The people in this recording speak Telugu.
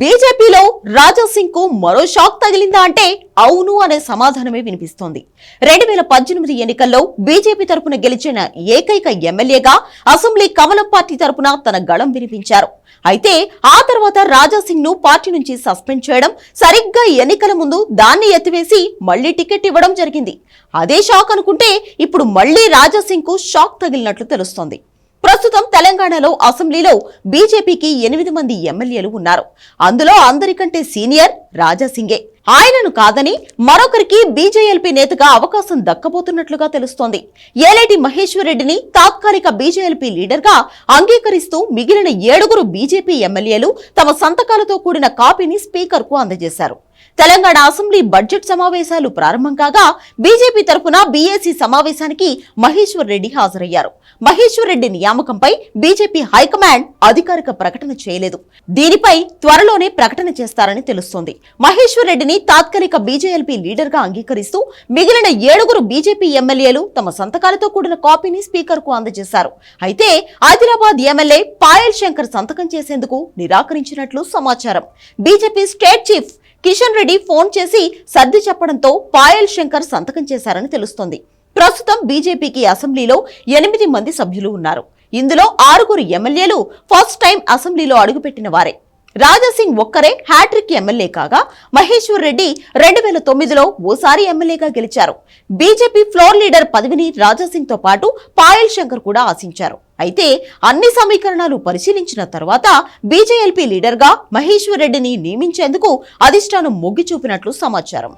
బీజేపీలో రాజాసింగ్ కు మరో షాక్ తగిలిందా అంటే అవును అనే సమాధానమే వినిపిస్తోంది. 2018 ఎన్నికల్లో బీజేపీ తరపున గెలిచిన ఏకైక ఎమ్మెల్యేగా అసెంబ్లీ కమలం పార్టీ తరపున తన గళం వినిపించారు. అయితే ఆ తర్వాత రాజాసింగ్ ను పార్టీ నుంచి సస్పెండ్ చేయడం, సరిగ్గా ఎన్నికల ముందు దాన్ని ఎత్తివేసి మళ్లీ టికెట్ ఇవ్వడం జరిగింది. అదే షాక్ అనుకుంటే ఇప్పుడు మళ్లీ రాజాసింగ్ కు షాక్ తగిలినట్లు తెలుస్తోంది. ప్రస్తుతం తెలంగాణలో అసెంబ్లీలో బీజేపీకి 8 మంది ఎమ్మెల్యేలు ఉన్నారు. అందులో అందరికంటే సీనియర్ రాజాసింగే. ఆయనను కాదని మరొకరికి బీజేఎల్పీ నేతగా అవకాశం దక్కబోతున్నట్లుగా తెలుస్తోంది. ఏలేటి మహేశ్వర్ రెడ్డిని తాత్కాలిక బీజేఎల్పీ లీడర్ గా అంగీకరిస్తూ మిగిలిన 7 బీజేపీ ఎమ్మెల్యేలు తమ సంతకాలతో కూడిన కాపీని స్పీకర్ కు అందజేశారు. తెలంగాణ అసెంబ్లీ బడ్జెట్ సమావేశాలు ప్రారంభం కాగా బీజేపీ తరఫున బీఏసీ సమావేశానికి మహేశ్వర్ రెడ్డి హాజరయ్యారు. మహేశ్వర్ రెడ్డి నియామకంపై బీజేపీ హైకమాండ్ అధికారిక ప్రకటన చేయలేదు. దీనిపై త్వరలోనే ప్రకటన చేస్తారని తెలుస్తోంది. మహేశ్వర్ రెడ్డిని తాత్కాలిక బీజేఎల్పీ లీడర్ గా అంగీకరిస్తూ మిగిలిన 7 బీజేపీ ఎమ్మెల్యేలు తమ సంతకాలతో కూడిన కాపీని స్పీకర్ కు అందజేశారు. అయితే ఆదిలాబాద్ ఎమ్మెల్యే పాయల్ శంకర్ సంతకం చేసేందుకు నిరాకరించినట్లు సమాచారం. BJP state chief Kishan Reddy phone చేసి సర్ది చెప్పడంతో పాయల్ శంకర్ సంతకం చేశారని తెలుస్తోంది. ప్రస్తుతం బీజేపీకి అసెంబ్లీలో 8 మంది సభ్యులు ఉన్నారు. ఇందులో 6 ఎమ్మెల్యేలు ఫస్ట్ టైం అసెంబ్లీలో అడుగుపెట్టిన వారే. రాజాసింగ్ ఒక్కరే హ్యాట్రిక్ ఎమ్మెల్యే కాగా మహేశ్వర్ రెడ్డి 2009లో ఓసారి ఎమ్మెల్యేగా గెలిచారు. బీజేపీ ఫ్లోర్ లీడర్ పదవిని రాజాసింగ్ తో పాటు పాయల్ శంకర్ కూడా ఆశించారు. అయితే అన్ని సమీకరణాలు పరిశీలించిన తర్వాత బీజేఎల్పీ లీడర్ గా మహేశ్వర్ రెడ్డిని నియమించేందుకు అధిష్టానం మొగ్గు చూపినట్లు సమాచారం.